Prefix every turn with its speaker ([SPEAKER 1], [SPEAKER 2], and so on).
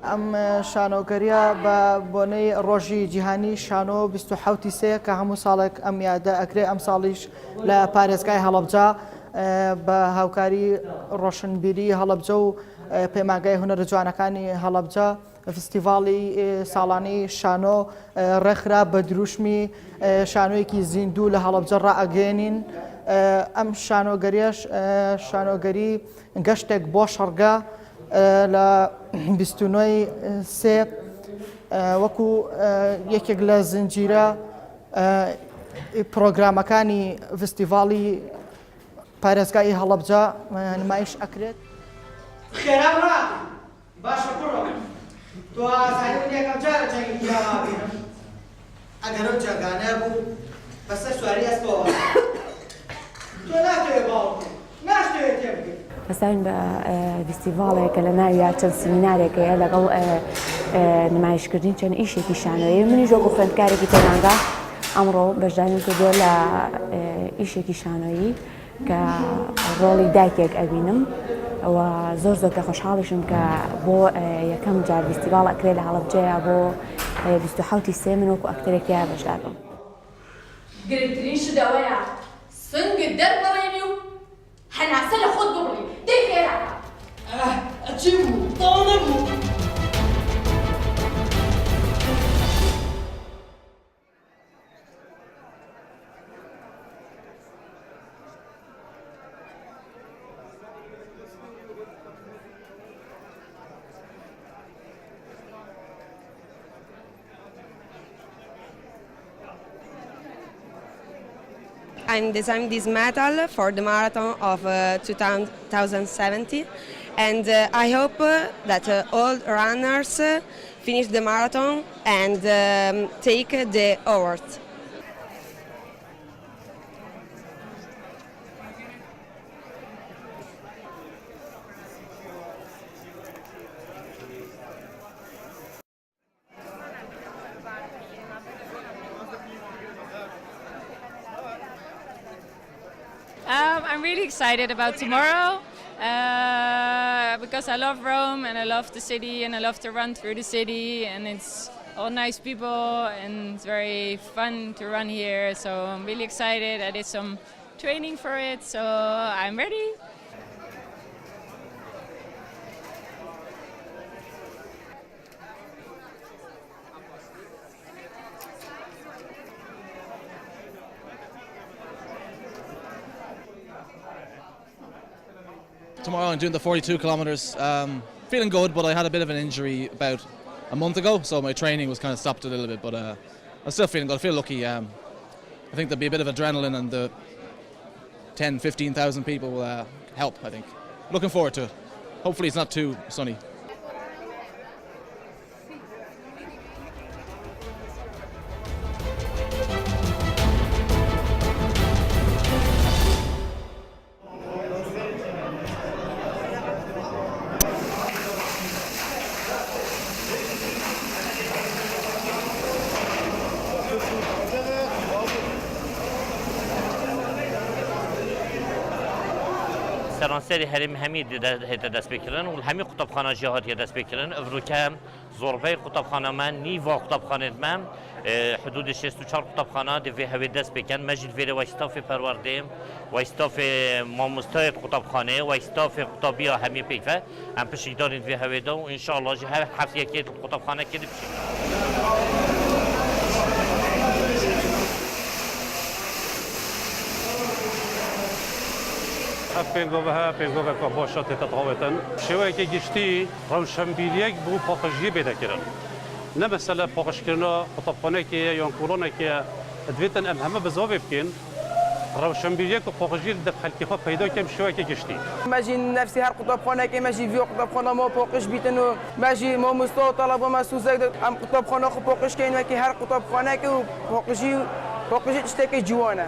[SPEAKER 1] ئەم شانۆگەریە بە بۆنەی ڕۆژی جیهانی شانۆ 27 سێ کە هەموو ساڵێک ئەم یادە ئەکرێ ئەم ساڵیش لە پارێزگای هەڵەبجە بە هاوکاری ڕۆشنبیری هەڵەبجە و پەیمانگای هونەرە جوانەکانی هەڵەبجە فستیڤاڵی ساڵانەی شانۆ ڕێکخرا بە دروشمی شانۆیەکی زیندوو لە هەڵەبجە ڕائەگەێنین. ئەم شانۆگەریەش شانۆگەری گەشتێک بۆ شەڕگە لە 29 سێ وەکو یەکێک لە زنجیرە پرۆگرامەکانی فستیڤاڵی پارێزگای هەڵەبجە نمایش ئەکرێت.
[SPEAKER 2] خێرا بڕات باشە کوڕە تۆ ئازانیون یەکەم جارە جەنگی پیاوا بینم ئەگەر ئەو جەنگانە بوو بەسەر سواری ئەسپەوە تۆ ناتوێت باوەڕ ناشتوێت تێبگەیت.
[SPEAKER 3] بەسەرین بە فستیڤاڵێکە لە ناویە چەند سیمینارێکەیە لەگەڵ نمایشکردنی چەند ئیشێکی شانۆیی منیش وەکو خوێندکارێکی پەیمانگا ئەمڕۆ بەشداریم کردووە لە ئیشێکی شانۆیی کە ڕۆڵی دایکێک ئەبینم و زۆر پێ خۆشحاڵیشم کە بۆ یەکەم جار فستیڤاڵ ئەکرێت لە هەڵەبجەیە بۆ 27 سێ من وەکو ئەکتەرێکیان بەشدار بم.
[SPEAKER 4] گرنگترین شت ئەوەیە سنگت دەربڕێنی و هەناسە لە خۆت ببڕی دەی خێرا
[SPEAKER 2] چی بوو؟ تەواو نەبوو.
[SPEAKER 5] I'm designing this medal for the marathon of 2070, and I hope that all runners finish the marathon and take the award.
[SPEAKER 6] I'm really excited about tomorrow because I love Rome and I love the city and I love to run through the city and it's all nice people and it's very fun to run here, so I'm really excited. I did some training for it, so I'm ready.
[SPEAKER 7] Tomorrow I'm doing the 42 kilometers. Feeling good, but I had a bit of an injury about a month ago, so my training was kind of stopped a little bit, but I'm still feeling good. I feel lucky. I think there'll be a bit of adrenaline and the 10-15,000 people will help, I think. Looking forward to it. Hopefully it's not too sunny.
[SPEAKER 8] سرانسری هرم همی دست بکردن و همی قطبخانه جهات دست بکردن افروکم زوربای قطبخانه من نیوا قطبخانه من حدود 64 قطبخانه دوی هوی دست بکن مجد ویره و استاف پروردیم و استاف ماموستای قطبخانه و استاف قطبیا همی پیفه هم پشیدار دوی هوی دو و ان شاء الله جه هفت یکی قطبخانه کدی بشید.
[SPEAKER 9] پێنگۆڤە بۆشە تێتەتەڵێتن شێوەیەکی گشتی ڕەوشەمبیلیەک بوو پۆقژی پێدەکردن نەمەسەلە پۆقشکردنەوە قوتابخانەیەکی یان کۆڵۆنێکی دەبێتن ئەم هەمە بە زۆر بکەین ڕەوشەمبیلیەک و پۆقژی دە خەلکی خۆ پەیدا بکەم شێوەیەکی گشتی
[SPEAKER 1] ماجی نفسی هەر قوتابخانەیەکی ماجی ڤیۆ قوتابخانەمەوە پۆقش بیتن و ماجی مامۆستا و تەڵەبەمە سوزەک ئەم قوتابخانە خۆ پۆقشکەین وەکی هەر قوتابخانەیەکی و پۆقژی شتێکی جوانە.